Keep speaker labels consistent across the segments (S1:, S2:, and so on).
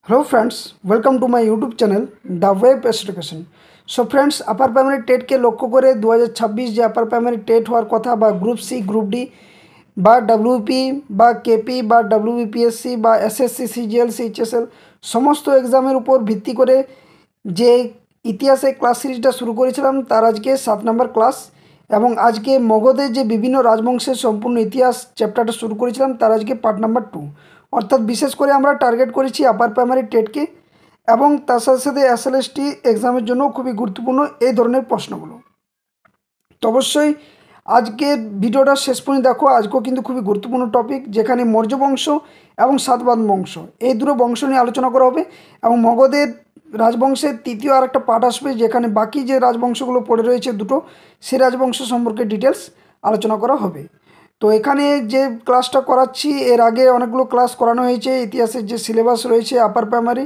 S1: Hello friends, welcome to my YouTube channel The Web Education. So friends, upper primary TET के लक्ष्य করে 2026 যে अपर primary TET হওয়ার কথা বা গ্রুপ সি গ্রুপ ডি বা ডব্লিউপি বা কেপি বা ডব্লিউবিপিএসসি বা এসএসসি সিজিএল সিএইচএসএল সমস্ত এক্সামের উপর ভিত্তি করে যে ইতিহাসে ক্লাস সিরিজটা শুরু করেছিলাম তার আজকে 7 নম্বর ক্লাস এবং আজকে মগধের যে বিভিন্ন রাজবংশের সম্পূর্ণ ইতিহাস চ্যাপ্টারটা শুরু করেছিলাম তার আজকে পার্ট নাম্বার 2 অর্থাৎ বিশেষ করে আমরা টার্গেট করেছি আপার প্রাইমারি টেটকে এবং তার সাথে সাথে এসএলএসটি এক্সামের জন্য খুবই গুরুত্বপূর্ণ এই ধরনের প্রশ্নগুলো। তো অবশ্যই আজকের ভিডিওটা শেষ পর্যন্ত দেখো, আজকেও কিন্তু খুবই গুরুত্বপূর্ণ টপিক যেখানে মৌর্য বংশ এবং সাতবাহন বংশ এই দুটো বংশ নিয়ে আলোচনা করা হবে এবং মগধের রাজবংশের তৃতীয় আর একটা পার্ট আসবে যেখানে বাকি যে রাজবংশগুলো পড়ে রয়েছে দুটো সেই রাজবংশ সম্পর্কে ডিটেলস আলোচনা করা হবে। তো এখানে যে ক্লাসটা করাচ্ছি এর আগে অনেকগুলো ক্লাস করানো হয়েছে, ইতিহাসের যে সিলেবাস রয়েছে আপার প্রাইমারি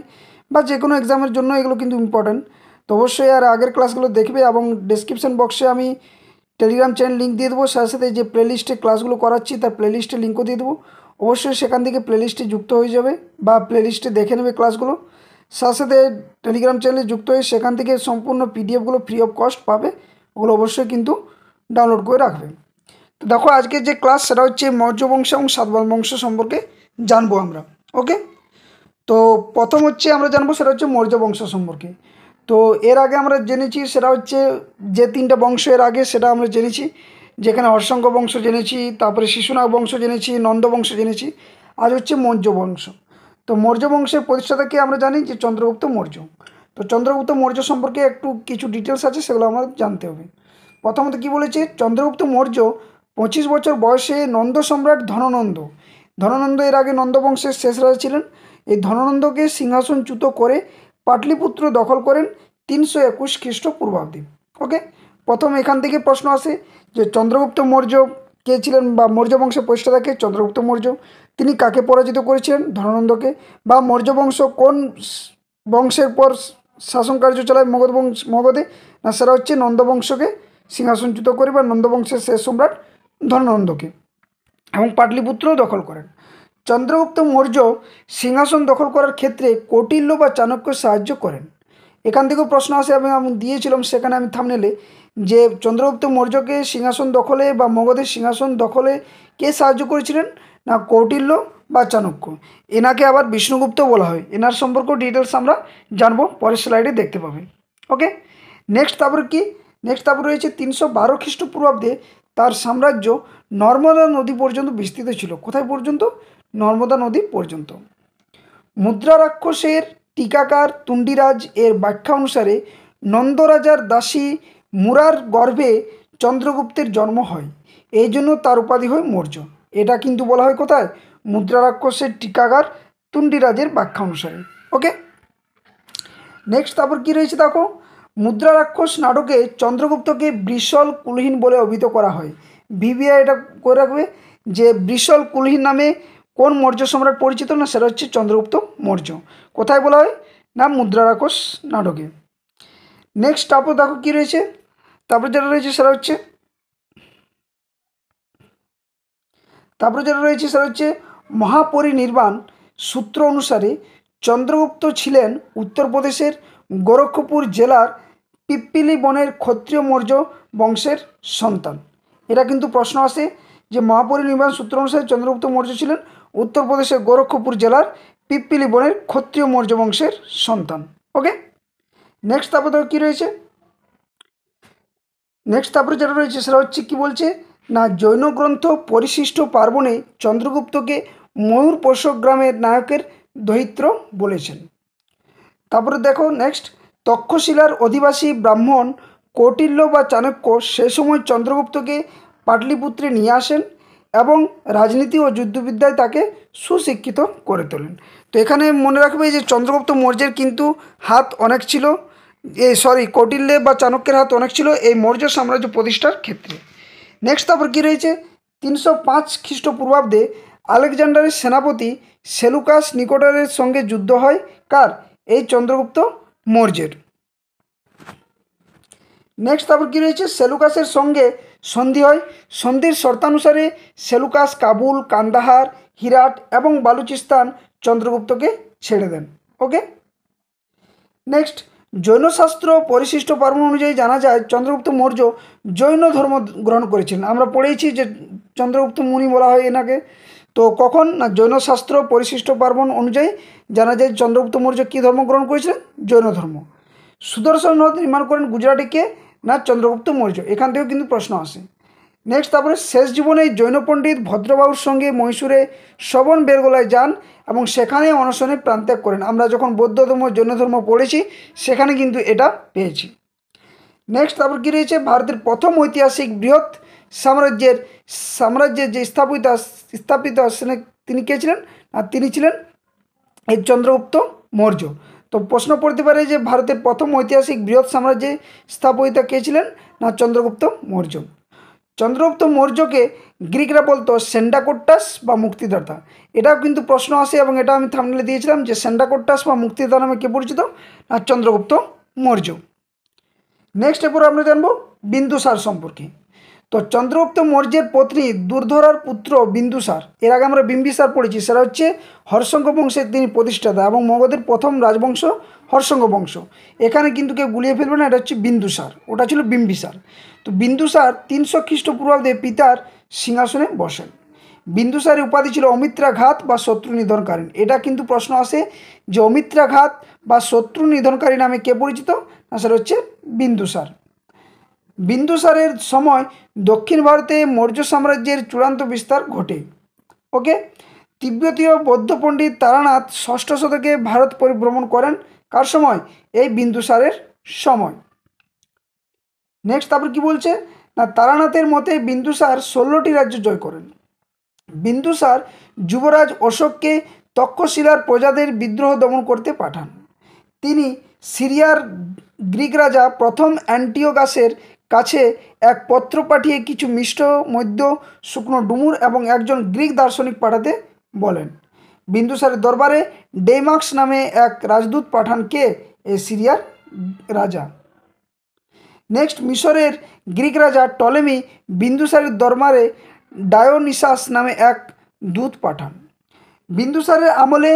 S1: বা যে কোনো এক্সামের জন্য এগুলো কিন্তু ইম্পর্ট্যান্ট। তো অবশ্যই আর আগের ক্লাসগুলো দেখবে এবং ডেসক্রিপশন বক্সে আমি টেলিগ্রাম চ্যানেল লিঙ্ক দিয়ে দেবো, সাথে সাথে যে প্লেলিস্টে ক্লাসগুলো করাচ্ছি তার প্লেলিস্টে লিঙ্কও দিয়ে দেবো। অবশ্যই সেখান থেকে প্লেলিস্টে যুক্ত হয়ে যাবে বা প্লেলিস্টে দেখে নেবে ক্লাসগুলো, সাথে সাথে টেলিগ্রাম চ্যানেলে যুক্ত হয়ে সেখান থেকে সম্পূর্ণ পিডিএফগুলো ফ্রি অফ কস্ট পাবে, ওগুলো অবশ্যই কিন্তু ডাউনলোড করে রাখবে। তো দেখো আজকের যে ক্লাস সেটা হচ্ছে মৌর্য বংশ এবং সাতবাহন বংশ সম্পর্কে জানবো আমরা। ওকে, তো প্রথম হচ্ছে আমরা জানবো সেটা হচ্ছে মৌর্য বংশ সম্পর্কে। তো এর আগে আমরা জেনেছি সেটা হচ্ছে যে তিনটা বংশ এর আগে সেটা আমরা জেনেছি, যেখানে হর্ষঙ্ক বংশ জেনেছি, তারপরে শিশুনাগ বংশ জেনেছি, নন্দ বংশ জেনেছি। আজ হচ্ছে মৌর্য বংশ। তো মৌর্য বংশের প্রতিষ্ঠাতাকে আমরা জানি যে চন্দ্রগুপ্ত মৌর্য। তো চন্দ্রগুপ্ত মৌর্য সম্পর্কে একটু কিছু ডিটেলস আছে, সেগুলো আমরা জানতে হবে। প্রথমত কী বলেছে, চন্দ্রগুপ্ত মৌর্য 25 বছর বয়সে নন্দ সম্রাট ধননন্দ এর আগে নন্দ বংশের শেষ রাজা ছিলেন। এই ধননন্দকে সিংহাসনচ্যুত করে পাটলিপুত্র দখল করেন 321 খ্রিস্টপূর্বাব্দে। ওকে, প্রথম এখান থেকে প্রশ্ন আসে যে চন্দ্রগুপ্ত মৌর্য কে ছিলেন বা মৌর্য বংশের প্রতিষ্ঠাতাকে চন্দ্রগুপ্ত মৌর্য, তিনি কাকে পরাজিত করেছিলেন? ধননন্দকে। বা মৌর্য বংশ কোন বংশের পর শাসন কার্য চালায় মগধে? না, সেটা হচ্ছে নন্দবংশকে সিংহাসনচ্যুত করে বা নন্দবংশের শেষ সম্রাট ধননন্দকে, এবং পাটলিপুত্র দখল করেন। চন্দ্রগুপ্ত মৌর্য সিংহাসন দখল করার ক্ষেত্রে কৌটিল্য বা চাণক্য সাহায্য করেন। এখান থেকেও প্রশ্ন আসে এবং আমি দিয়েছিলাম সেখানে আমি থামনেলে যে চন্দ্রগুপ্ত মৌর্যকে সিংহাসন দখলে বা মগধের সিংহাসন দখলে কে সাহায্য করেছিলেন? না, কৌটিল্য বা চাণক্য। এনাকে আবার বিষ্ণুগুপ্ত বলা হয়। এনার সম্পর্কেও ডিটেলস আমরা জানবো, পরের স্লাইডে দেখতে পাবে। ওকে, নেক্সট তারপর রয়েছে 312 খ্রিস্টপূর্বাব্দে তার সাম্রাজ্য নর্মদা নদী পর্যন্ত বিস্তৃত ছিল। কোথায় পর্যন্ত? নর্মদা নদী পর্যন্ত। মুদ্রা রাক্ষসের টিকাকার তুণ্ডিরাজ এর ব্যাখ্যা অনুসারে নন্দরাজার দাসী মুরার গর্ভে চন্দ্রগুপ্তের জন্ম হয়, এই জন্য তার উপাধি হয় মৌর্য। এটা কিন্তু বলা হয় কোথায়? মুদ্রা রাক্ষসের টিকাকার তুণ্ডিরাজের ব্যাখ্যা অনুসারে। ওকে, নেক্সট তারপর কী রয়েছে দেখো, মুদ্রা রাক্ষস নাটকে চন্দ্রগুপ্তকে বৃষল কুলহীন বলে অভিহিত করা হয়। ভিভিআই এটা করে রাখবে যে বৃষল কুলহীন নামে কোন মৌর্য সম্রাট পরিচিত? না, সেটা হচ্ছে চন্দ্রগুপ্ত মৌর্য। কোথায় বলা হয়? না, মুদ্রা রাক্ষস নাটকে। নেক্সট তারপর দেখো কী রয়েছে, তারপর যেটা রয়েছে সেটা হচ্ছে মহাপরিনির্বাণ সূত্র অনুসারে চন্দ্রগুপ্ত ছিলেন উত্তরপ্রদেশের গোরক্ষপুর জেলার পিপ্পিলি বনের ক্ষত্রিয় মৌর্য বংশের সন্তান। এটা কিন্তু প্রশ্ন আসে যে মহাপরিনির্বাণ সূত্র অনুসারে চন্দ্রগুপ্ত মৌর্য ছিলেন উত্তরপ্রদেশের গোরক্ষপুর জেলার পিপ্পিলি বনের ক্ষত্রিয় মৌর্য বংশের সন্তান। ওকে, নেক্সট তারপর দেখো কী রয়েছে, যেটা রয়েছে সেটা হচ্ছে কী বলছে না, জৈন গ্রন্থ পরিশিষ্ট পার্বণে চন্দ্রগুপ্তকে ময়ূর পোষক গ্রামের নায়কের দহিত্র বলেছেন। তারপরে দেখো নেক্সট, তক্ষশিলার অধিবাসী ব্রাহ্মণ কৌটিল্য বা চাণক্য সে সময় চন্দ্রগুপ্তকে পাটলিপুত্রে নিয়ে আসেন এবং রাজনীতি ও যুদ্ধবিদ্যায় তাকে সুশিক্ষিত করে তোলেন। তো এখানে মনে রাখবে যে চন্দ্রগুপ্ত মৌর্যের কিন্তু হাত অনেক ছিল, কৌটিল্য বা চাণক্যের হাত অনেক ছিল এই মৌর্য সাম্রাজ্য প্রতিষ্ঠার ক্ষেত্রে। নেক্সট তারপর কী রয়েছে, 305 খ্রিস্টপূর্বাব্দে আলেকজান্ডারের সেনাপতি সেলুকাস নিকোটরের সঙ্গে যুদ্ধ হয়। কার? এই চন্দ্রগুপ্ত মৌর্যের। নেক্সট তারপর কী রয়েছে, সেলুকাসের সঙ্গে সন্ধি হয়। সন্ধির শর্তানুসারে সেলুকাস কাবুল, কান্দাহার, হিরাট এবং বালুচিস্তান চন্দ্রগুপ্তকে ছেড়ে দেন। ওকে। নেক্সট, জৈনশাস্ত্র পরিশিষ্ট পার্বণ অনুযায়ী জানা যায় চন্দ্রগুপ্ত মৌর্য জৈন ধর্ম গ্রহণ করেছিলেন। আমরা পড়েছি যে চন্দ্রগুপ্ত মুনি বলা হয় এনাকে। তো কখন না জৈনশাস্ত্র পরিশিষ্ট পার্বণ অনুযায়ী জানা যায় চন্দ্রগুপ্ত মৌর্য কী ধর্ম গ্রহণ করেছিলেন? জৈন ধর্ম। সুদর্শন হ্রদ নির্মাণ করেন গুজরাটে কে? না চন্দ্রগুপ্ত মৌর্য। এখান থেকেও কিন্তু প্রশ্ন আসে। নেক্সট, তারপরে শেষ জীবনে জৈন পণ্ডিত ভদ্রবাবুর সঙ্গে মহীশূরে শ্রবণ বেরগোলায় যান এবং সেখানে অনশনে প্রাণত্যাগ করেন। আমরা যখন বৌদ্ধ ধর্ম জৈন ধর্ম পড়েছি সেখানে কিন্তু এটা পেয়েছি। নেক্সট, তারপর কী রয়েছে? ভারতের প্রথম ঐতিহাসিক বৃহৎ সাম্রাজ্যের যে স্থাপিত তিনি কে ছিলেন? আর তিনি ছিলেন এই চন্দ্রগুপ্ত মৌর্য। তো প্রশ্ন পড়তে পারে যে ভারতের প্রথম ঐতিহাসিক বৃহৎ সাম্রাজ্যে স্থাপয়িতা কে ছিলেন? না চন্দ্রগুপ্ত মৌর্য। চন্দ্রগুপ্ত মৌর্যকে গ্রিকরা বলতো সেন্ডাকোট্টাস বা মুক্তিদাতা। এটাও কিন্তু প্রশ্ন আসে এবং এটা আমি থাম্বনেলে দিয়েছিলাম যে সেন্ডাকোট্টাস বা মুক্তিদাতা নামে কে পরিচিত? না চন্দ্রগুপ্ত মৌর্য। নেক্সট এরপর আমরা জানবো বিন্দুসার সম্পর্কে। তো চন্দ্রগুপ্ত মৌর্যের পত্নী দুর্ধরার পুত্র বিন্দুসার, এর আগে আমরা বিম্বিসার পড়েছি, সেটা হচ্ছে হর্ষঙ্গ বংশের তিনি প্রতিষ্ঠাতা এবং মগধের প্রথম রাজবংশ হর্ষঙ্গ বংশ। এখানে কিন্তু কেউ গুলিয়ে ফেলবে না, এটা হচ্ছে বিন্দুসার, ওটা ছিল বিম্বিসার। তো বিন্দুসার 300 খ্রিস্টপূর্বাব্দে পিতার সিংহাসনে বসেন। বিন্দুসারের উপাধি ছিল অমিত্রাঘাত বা শত্রু নিধনকারী। এটা কিন্তু প্রশ্ন আসে যে অমিত্রাঘাত বা শত্রু নিধনকারী নামে কে পরিচিত? না সেটা হচ্ছে বিন্দুসার। বিন্দুসারের সময় দক্ষিণ ভারতে মৌর্য সাম্রাজ্যের চূড়ান্ত বিস্তার ঘটে। ওকে। তিব্বতীয় বৌদ্ধ পণ্ডিত তারানাথ 6ষ্ঠ শতকে ভারত পরিভ্রমণ করেন। কার সময়? এই বিন্দুসারের সময়। নেক্সট তারপর কি বলছে? না তারানাথের মতে বিন্দুসার 16টি রাজ্য জয় করেন। বিন্দুসার যুবরাজ অশোককে তক্ষশিলার প্রজাদের বিদ্রোহ দমন করতে পাঠান। তিনি সিরিয়ার গ্রিক রাজা প্রথম অ্যান্টিওগাসের কাছে এক পত্র পাঠিয়ে কিছু মিষ্ট মধ্য শুকনো ডুমুর এবং একজন গ্রিক দার্শনিক পাঠাতে বলেন। বিন্দুসারের দরবারে ডেইমাক্স নামে এক রাজদূত পাঠান কে? এ সিরিয়ার রাজা। নেক্সট, মিশরের গ্রিক রাজা টলেমি বিন্দুসারের দরবারে ডায়োনিসাস নামে এক দূত পাঠান। বিন্দুসারের আমলে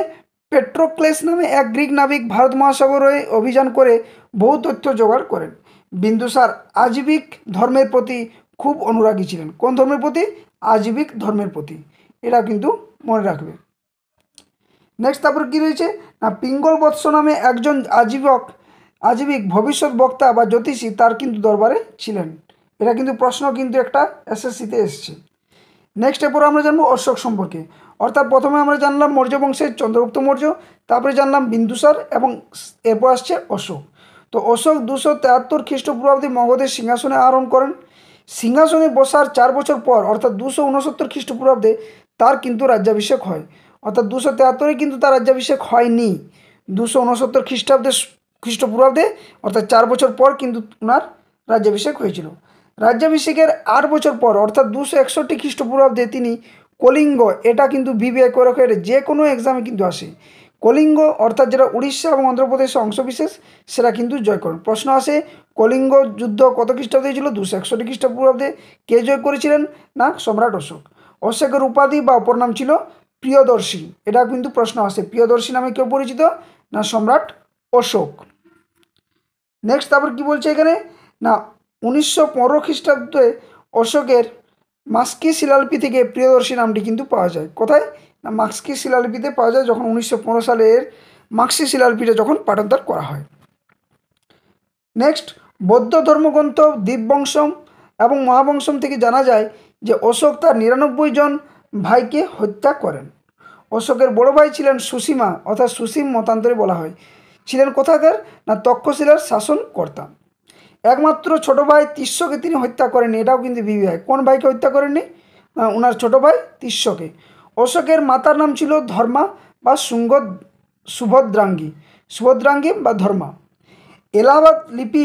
S1: পেট্রোক্লেস নামে এক গ্রিক নাবিক ভারত মহাসাগরে অভিযান করে বহু তথ্য জোগাড় করেন। বিন্দুসার আজীবিক ধর্মের প্রতি খুব অনুরাগী ছিলেন। কোন ধর্মের প্রতি? আজীবিক ধর্মের প্রতি। এটা কিন্তু মনে রাখবে। নেক্সট তারপর কী রয়েছে? না পিঙ্গল বৎস নামে একজন আজীবিক ভবিষ্যৎ বক্তা বা জ্যোতিষী তার কিন্তু দরবারে ছিলেন। এটা কিন্তু প্রশ্ন কিন্তু একটা এসএসসিতে এসছে। নেক্সট এরপর আমরা জানবো অশোক সম্পর্কে। অর্থাৎ প্রথমে আমরা জানলাম মৌর্য বংশের চন্দ্রগুপ্ত মৌর্য, তারপরে জানলাম বিন্দুসার এবং এরপর আসছে অশোক। তো অশোক 273 খ্রিস্টপূর্বাব্দে মগধের সিংহাসনে আরোহণ করেন। সিংহাসনে বসার 4 বছর পর অর্থাৎ 269 খ্রিস্টপূর্বাব্দে তার কিন্তু রাজ্যাভিষেক হয়। অর্থাৎ 273-এ কিন্তু তার রাজ্যাভিষেক হয়নি, 269 খ্রিস্টপূর্বাব্দে অর্থাৎ 4 বছর পর কিন্তু ওনার রাজ্যাভিষেক হয়েছিল। রাজ্যাভিষেকের 8 বছর পর অর্থাৎ 261 খ্রিস্টপূর্বাব্দে তিনি কলিঙ্গ, এটা কিন্তু ভিভিআই করে রাখে, যে কোনো এক্সামে কিন্তু আসে, কলিঙ্গ অর্থাৎ যেটা উড়িষ্যা এবং অন্ধ্রপ্রদেশের অংশবিশেষ সেটা কিন্তু জয় করেন। প্রশ্ন আসে কলিঙ্গ যুদ্ধ কত খ্রিস্টাব্দে হয়েছিল? 261 খ্রিস্টপূর্বাব্দে। কে জয় করেছিলেন? না সম্রাট অশোক। অশোকের উপাধি বা অপর নাম ছিল প্রিয়দর্শী। এটা কিন্তু প্রশ্ন আসে, প্রিয়দর্শী নামে কেউ পরিচিত? না সম্রাট অশোক। নেক্সট তারপর কি বলছে এখানে? না 1915 খ্রিস্টাব্দে অশোকের মাস্কি শিলালিপি থেকে প্রিয়দর্শী নামটি কিন্তু পাওয়া যায়। কোথায়? না মাস্কি শিলালিপিতে পাওয়া যায়, যখন 1915 সালের মাস্কি শিলালিপিটা যখন পাঠান্তর করা হয়। নেক্সট, বৌদ্ধ ধর্মগ্রন্থ দীপবংশম এবং মহাবংশম থেকে জানা যায় যে অশোক তার 99 জন ভাইকে হত্যা করেন। অশোকের বড় ভাই ছিলেন সুসীমা অর্থাৎ সুসীম মতান্তরে বলা হয়, ছিলেন কোথাকার? না তক্ষশিলার শাসনকর্তা। একমাত্র ছোট ভাই তিস্যকে তিনি হত্যা করেননি, এটাও কিন্তু ভিভিআই। কোন ভাইকে হত্যা করেননি? ওনার ছোট ভাই তিস্যকে। অশোকের মাতার নাম ছিল ধর্মা বা সুভদ্রাঙ্গী বা ধর্মা। এলাহাবাদ লিপি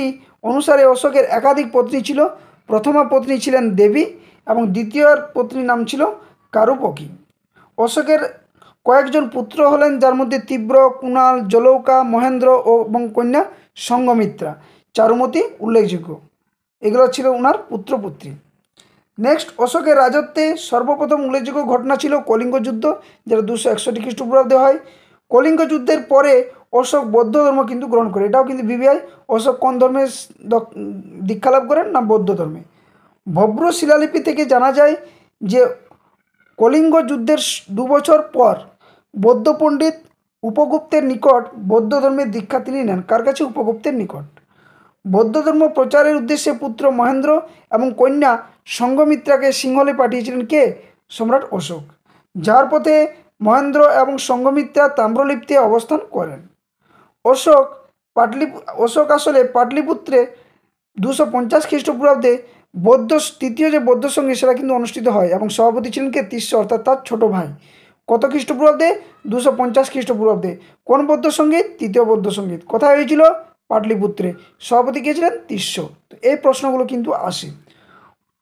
S1: অনুসারে অশোকের একাধিক পত্নী ছিল। প্রথমা পত্নী ছিলেন দেবী এবং দ্বিতীয় পত্নীর নাম ছিল কারুপকি। অশোকের কয়েকজন পুত্র হলেন, যার মধ্যে তীব্র, কুণাল, জলৌকা, মহেন্দ্র এবং কন্যা সঙ্গমিত্রা, চারুমতি উল্লেখযোগ্য। এগুলো ছিল ওনার পুত্রপুত্রী। নেক্সট, অশোকের রাজত্বে সর্বপ্রথম উল্লেখযোগ্য ঘটনা ছিল কলিঙ্গ যুদ্ধ, যেটা 261 খ্রিস্টপূর্বাব্দে হয়। কলিঙ্গ যুদ্ধের পরে অশোক বৌদ্ধ ধর্ম কিন্তু গ্রহণ করে। এটাও কিন্তু বিবিআই, অশোক কোন ধর্মে দীক্ষা লাভ করেন না বৌদ্ধ ধর্মে। ভব্র শিলালিপি থেকে জানা যায় যে কলিঙ্গ যুদ্ধের 2 বছর পর বৌদ্ধ পণ্ডিত উপগুপ্তের নিকট বৌদ্ধ ধর্মের দীক্ষা তিনি নেন। কার কাছে? উপগুপ্তের নিকট। বৌদ্ধ ধর্ম প্রচারের উদ্দেশ্যে পুত্র মহেন্দ্র এবং কন্যা সঙ্ঘমিত্রাকে সিংহলে পাঠিয়েছিলেন কে? সম্রাট অশোক। যার পথে মহেন্দ্র এবং সঙ্ঘমিত্রা তাম্রলিপ্তে অবস্থান করেন। অশোক আসলে পাটলিপুত্রে 250 খ্রিস্টপূর্বাব্দে তৃতীয় যে বৌদ্ধ সঙ্গীত সেটা কিন্তু অনুষ্ঠিত হয় এবং সভাপতি ছিলেন কে? তিস্য, অর্থাৎ তার ছোট ভাই। কত খ্রিস্টপূর্বাব্দে? 250 খ্রিস্টপূর্বাব্দে। কোন বৌদ্ধ সঙ্গীত? তৃতীয় বৌদ্ধ সঙ্গীত। কোথায় হয়েছিল? পাটলিপুত্রে। সভাপতি কে ছিলেন? তিস্য। তো এই প্রশ্নগুলো কিন্তু আসে।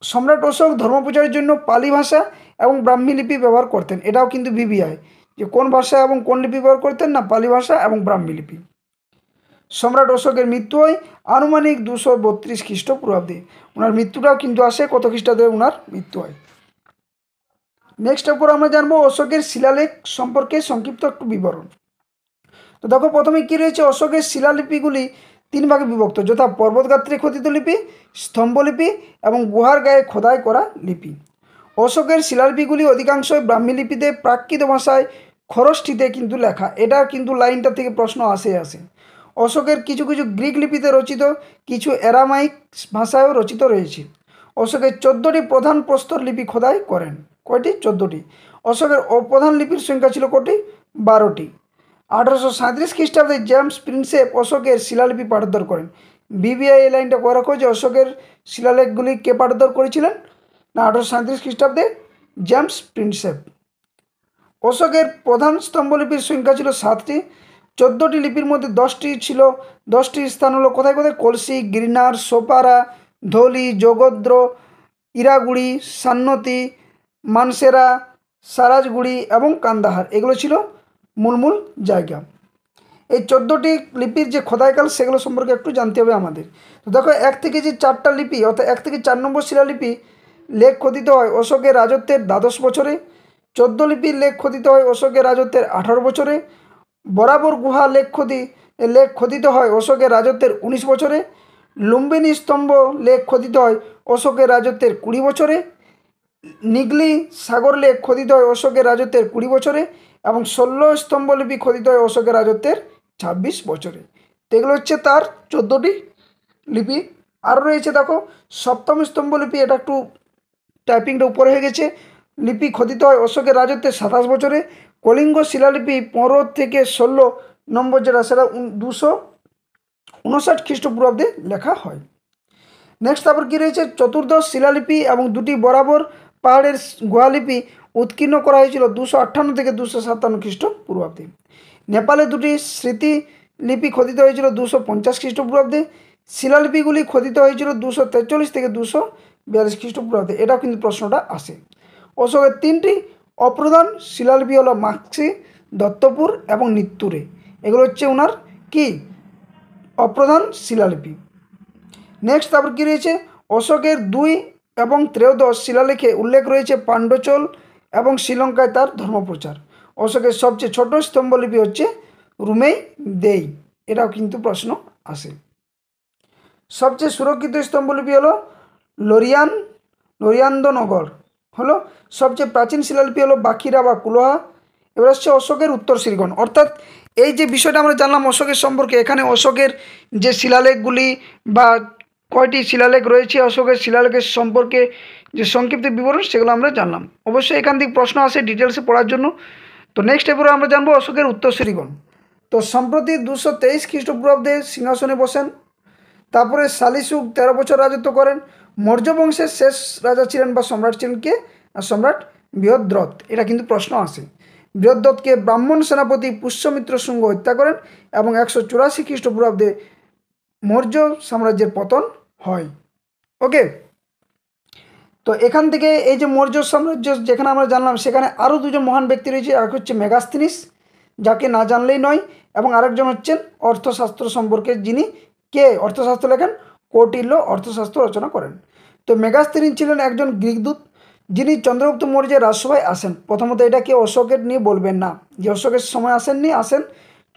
S1: সম্রাট অশোক ধর্মপ্রচারের জন্য পালি ভাষা এবং ব্রাহ্মী লিপি ব্যবহার করতেন। এটাও কিন্তু বিবিআই, যে কোন ভাষা এবং কোন লিপি ব্যবহার করতেন না পালি ভাষা এবং ব্রাহ্মী লিপি। সম্রাট অশোকের মৃত্যু হয় আনুমানিক 232 খ্রিস্টপূর্বাব্দে। ওনার মৃত্যুটাও কিন্তু আসে কত খ্রিস্টাব্দে ওনার মৃত্যু হয়। নেক্সট এরপর আমরা জানবো অশোকের শিলালেখ সম্পর্কে সংক্ষিপ্ত একটু বিবরণ। তো দেখো প্রথমে কী রয়েছে, অশোকের শিলালিপিগুলি 3 ভাগে বিভক্ত, যথা পর্বতগাত্রে খোদিত লিপি, স্তম্ভলিপি এবং গুহার গায়ে খোদাই করা লিপি। অশোকের শিলালিপিগুলি অধিকাংশই ব্রাহ্মী লিপিতে প্রাকৃত ভাষায় খরষ্ঠিতে কিন্তু লেখা। এটা কিন্তু লাইনটা থেকে প্রশ্ন আসে। অশোকের কিছু কিছু গ্রিক লিপিতে রচিত, কিছু অ্যারামাইক ভাষায়ও রচিত রয়েছে। অশোকের 14টি প্রধান প্রস্তর লিপি খোদাই করেন। কয়টি? 14টি। অশোকের অপ্রধান লিপির সংখ্যা ছিল কটি? 12টি। 1837 খ্রিস্টাব্দে জেমস প্রিন্সেপ অশোকের শিলালিপি পাঠোদ্ধার করেন। বিবিআই এই লাইনটা করে রাখো যে অশোকের শিলালেখগুলি কে পাঠোদ্ধার করেছিলেন না 1837 খ্রিস্টাব্দে জেমস প্রিন্সেপ। অশোকের প্রধান স্তম্ভলিপির সংখ্যা ছিল 7টি। 14টি লিপির মধ্যে 10টি স্থান হলো কোথায় কোথায়? কলসি, গিরনার, সোপারা, ধৌলি, যোগদ্র, ইরাগুড়ি, সান্নতি, মানসেরা, সারাজগুড়ি এবং কান্দাহার। এগুলো ছিল মূল জায়গা। এই 14টি লিপির যে খোদাইকাল সেগুলো সম্পর্কে একটু জানতে হবে আমাদের। তো দেখো 1 থেকে যে 4টা লিপি, অর্থাৎ 1 থেকে 4 নম্বর শিলালিপি লেখ খোদিত হয় অশোকের রাজত্বের 12 বছরে। 14 লিপির লেখ খোদিত হয় অশোকের রাজত্বের 18 বছরে। বরাবর গুহা লেখ খোদিত হয় অশোকের রাজত্বের 19 বছরে। লুম্বিনী স্তম্ভ লেখ খোদিত হয় অশোকের রাজত্বের 20 বছরে। নিগলি সাগর লেখ খোদিত হয় অশোকের রাজত্বের 20 বছরে এবং 16 স্তম্ভলিপি খোদিত হয় অশোকের রাজত্বের 26 বছরে। তো এগুলো হচ্ছে তার 14টি লিপি। আরও রয়েছে দেখো 7ম স্তম্ভলিপি, এটা একটু টাইপিংটা উপরে হয়ে গেছে। লিপি খোদিত হয় অশোকের রাজত্বের 27 বছরে। কলিঙ্গ শিলালিপি 15 থেকে 16 নম্বর যেটা সেটা 259 খ্রিস্টপূর্বাব্দে লেখা হয়। নেক্সট তারপর কী রয়েছে, চতুর্দশ শিলালিপি এবং 2টি বরাবর পাহাড়ের গুহালিপি উৎকীর্ণ করা হয়েছিল 258 থেকে 257 খ্রিস্টপূর্বাব্দে। নেপালে 2টি স্মৃতিলিপি খোদিত হয়েছিল 250 খ্রিস্টপূর্বাব্দে। শিলালিপিগুলি খোদিত হয়েছিল 243 থেকে 242 খ্রিস্টপূর্বাব্দে। এটাও কিন্তু প্রশ্নটা আসে। অশোকের 3টি অপ্রধান শিলালিপি হলো মাক্সি, দত্তপুর এবং নিত্তুরে। এগুলো হচ্ছে ওনার কি অপ্রধান শিলালিপি। নেক্সট তারপর কী রয়েছে, অশোকের 2 এবং 13 শিলালেখে উল্লেখ রয়েছে পাণ্ডচল এবং শ্রীলঙ্কায় তার ধর্মপ্রচার। অশোকের সবচেয়ে ছোট স্তম্ভলিপি হচ্ছে রুমেই দেই। এটাও কিন্তু প্রশ্ন আসে। সবচেয়ে সুরক্ষিত স্তম্ভলিপি হলো লরিয়ান্দনগর হলো। সবচেয়ে প্রাচীন শিলালিপি হলো বাকিরা বা কুলোহা। এবার হচ্ছে অশোকের উত্তর শ্রীগণ। অর্থাৎ এই যে বিষয়টা আমরা জানলাম অশোকের সম্পর্কে, এখানে অশোকের যে শিলালেখগুলি বা কয়টি শিলালেখ রয়েছে অশোকের শিলালেখের সম্পর্কে যে সংক্ষিপ্ত বিবরণ সেগুলো আমরা জানলাম। অবশ্যই এখান থেকে প্রশ্ন আসে ডিটেলসে পড়ার জন্য। তো নেক্সট এরপরে আমরা জানবো অশোকের উত্তরসূরিগণ। তো সম্প্রতি 223 খ্রিস্টপূর্বাব্দে সিংহাসনে বসেন। তারপরে শালিশুক 13 বছর রাজত্ব করেন। মৌর্য বংশের শেষ রাজা ছিলেন বা সম্রাট ছিলেন কে? সম্রাট বৃহদ্রথ। এটা কিন্তু প্রশ্ন আসে। বৃহদ্রথকে ব্রাহ্মণ সেনাপতি পুষ্যমিত্র শুঙ্গ হত্যা করেন এবং 184 খ্রিস্টপূর্বাব্দে মৌর্য সাম্রাজ্যের পতন হয়। ওকে, তো এখান থেকে এই যে মৌর্য সাম্রাজ্য যেখানে আমরা জানলাম সেখানে আরও 2জন মহান ব্যক্তি রয়েছে। এক হচ্ছে মেগাস্তিনিস, যাকে না জানলেই নয়, এবং আরেকজন হচ্ছেন অর্থশাস্ত্র সম্পর্কে, যিনি কে অর্থশাস্ত্র লেখেন? কৌটিল্য অর্থশাস্ত্র রচনা করেন। তো মেগাস্তিনিস ছিলেন একজন গ্রিক দূত, যিনি চন্দ্রগুপ্ত মৌর্যের রাজসভায় আসেন। প্রথমত এটাকে অশোকের নিয়ে বলবেন না যে অশোকের সময় আসেন,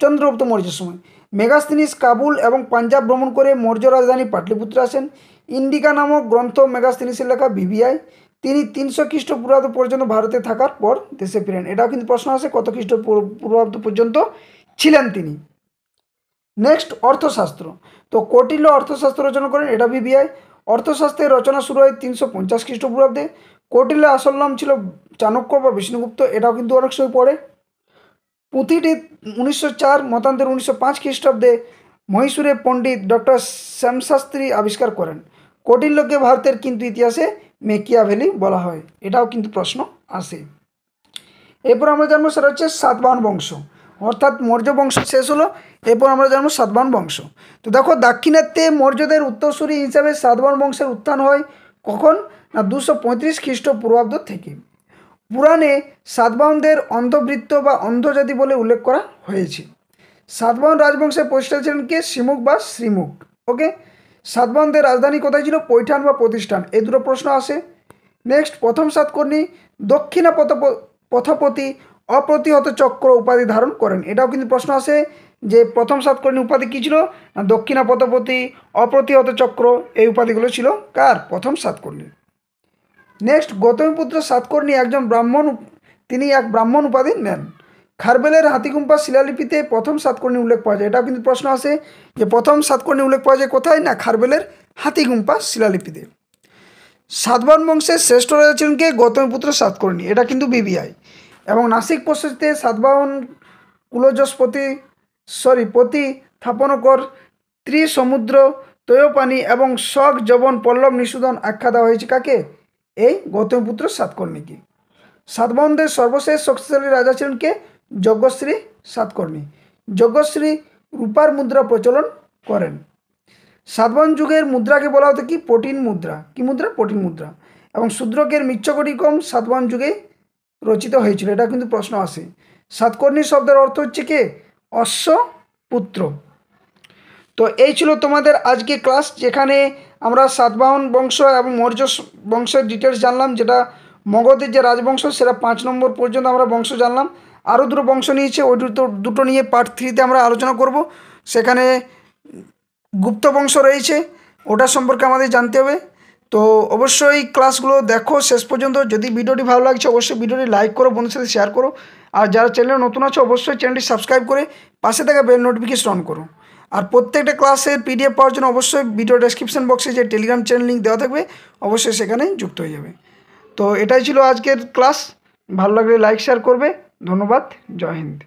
S1: চন্দ্রগুপ্ত মৌর্যের সময়। মেগাস্তিনিস কাবুল এবং পাঞ্জাব ভ্রমণ করে মৌর্য রাজধানী পাটলিপুত্রে আসেন। ইন্ডিকা নামক গ্রন্থ মেগাস্তিনিসের লেখা বিবিআই। তিনি 300 খ্রিস্টপূর্বাব্দ পর্যন্ত ভারতে থাকার পর দেশে ফিরেন। এটাও কিন্তু প্রশ্ন আছে, কত খ্রিস্টপূর্বাব্দ পর্যন্ত ছিলেন তিনি। নেক্সট অর্থশাস্ত্র। তো কৌটিল্য অর্থশাস্ত্র রচনা করেন, এটা বিবিআই। অর্থশাস্ত্রের রচনা শুরু হয় 350 খ্রিস্টপূর্বাব্দে। কৌটিল্যের আসল নাম ছিল চাণক্য বা বিষ্ণুগুপ্ত, এটাও কিন্তু অনেক সময় পড়ে। পুঁথিটি 1904, মতান্তরে 1905 খ্রিস্টাব্দে মহীশূরে পণ্ডিত ডক্টর শ্যামশাস্ত্রী আবিষ্কার করেন। কৌটিল্যকে ভারতের কিন্তু ইতিহাসে মেকিয়াভেলি বলা হয়, এটাও কিন্তু প্রশ্ন আসে। এরপর আমরা জানবো সেটা হচ্ছে সাতবাহন বংশ, অর্থাৎ মৌর্য বংশ শেষ হলো, এরপর আমরা জানবো সাতবাহন বংশ। তো দেখো, দাক্ষিণাত্যে মৌর্যদের উত্তরসূরি হিসাবে সাতবাহন বংশের উত্থান হয় কখন না 235 খ্রিস্টপূর্বাব্দ থেকে। পুরাণে সাতবাহনদের অন্ধবৃত্ত বা অন্ধজাতি বলে উল্লেখ করা হয়েছে। সাতবাহন রাজবংশের প্রতিষ্ঠাতা ছিলেন কে? শ্রীমুখ বা শ্রীমুখ। ওকে, সাতবাহনদের রাজধানী কোথায় ছিল? পৈঠান বা প্রতিষ্ঠান, এই দুটো প্রশ্ন আসে। নেক্সট, প্রথম সাতকর্ণী দক্ষিণা পথপতি অপ্রতিহত চক্র উপাধি ধারণ করেন, এটাও কিন্তু প্রশ্ন আসে যে প্রথম সাতকর্ণী উপাধি কী ছিল না দক্ষিণা পথপতি অপ্রতিহত চক্র, এই উপাধিগুলো ছিল কার? প্রথম সাতকর্ণী। নেক্সট, গৌতমীপুত্র সাতকর্ণী একজন ব্রাহ্মণ, তিনি এক ব্রাহ্মণ উপাধি নেন। খারবেলের হাতিগুম্পা শিলালিপিতে প্রথম সাতকর্ণী উল্লেখ পাওয়া যায়, এটাও কিন্তু প্রশ্ন আসে যে প্রথম সাতকর্ণী উল্লেখ পাওয়া যায় কোথায় না খারবেলের হাতিগুম্পা শিলালিপিতে। সাতবাহন বংশের শ্রেষ্ঠ রাজা ছিলেন কে? গৌতমীপুত্র সাতকর্ণী, এটা কিন্তু বিবিআই। এবং নাসিক প্রশস্তিতে সাতবাহন পতি থাপনকর ত্রিসমুদ্র তৈয়পানি এবং শক যবন পল্লব নিষূদন আখ্যা দেওয়া হয়েছে কাকে? এই গৌতমীপুত্র সাতকর্ণীকে। সাতবাহনদের সর্বশেষ শক্তিশালী রাজা ছিলেন কে? যজ্ঞশ্রী সাতকর্ণী। যজ্ঞশ্রী রূপার মুদ্রা প্রচলন করেন। সাতবাহন যুগের মুদ্রাকে বলা হতো কি? পটিন মুদ্রা। কি মুদ্রা? পটিন মুদ্রা। এবং শূদ্রকের মৃচ্ছকটিকম সাতবাহন যুগে রচিত হয়েছিল, এটা কিন্তু প্রশ্ন আসে। সাতকর্ণী শব্দের অর্থ হচ্ছে কে? অশ্বপুত্র। তো এই ছিল তোমাদের আজকে ক্লাস, যেখানে আমরা সাতবাহন বংশ এবং মৌর্য বংশের ডিটেলস জানলাম। যেটা মগধের যে রাজবংশ সেটা 5 নম্বর পর্যন্ত আমরা বংশ জানলাম। আরও দুটো বংশ নিয়েছে, ওই দুটো নিয়ে পার্ট 3-তে আমরা আলোচনা করব। সেখানে গুপ্ত বংশ রয়েছে, ওটা সম্পর্কে আমাদের জানতে হবে। তো অবশ্যই ক্লাসগুলো দেখো শেষ পর্যন্ত। যদি ভিডিওটি ভালো লাগছে অবশ্যই ভিডিওটি লাইক করো, বন্ধুদের সাথে শেয়ার করো। আর যারা চ্যানেলে নতুন আছে অবশ্যই চ্যানেলটি সাবস্ক্রাইব করে পাশে থাকা বেল নোটিফিকেশন অন করো। আর প্রত্যেকটা ক্লাসের পিডিএফ পাওয়ার জন্য অবশ্যই ভিডিও ডেসক্রিপশন বক্সে যে টেলিগ্রাম চ্যানেল লিঙ্ক দেওয়া থাকবে অবশ্যই সেখানে যুক্ত হয়ে যাবে। তো এটাই ছিল আজকের ক্লাস, ভালো লাগলে লাইক শেয়ার করবে। ধন্যবাদ, জয় হিন্দ।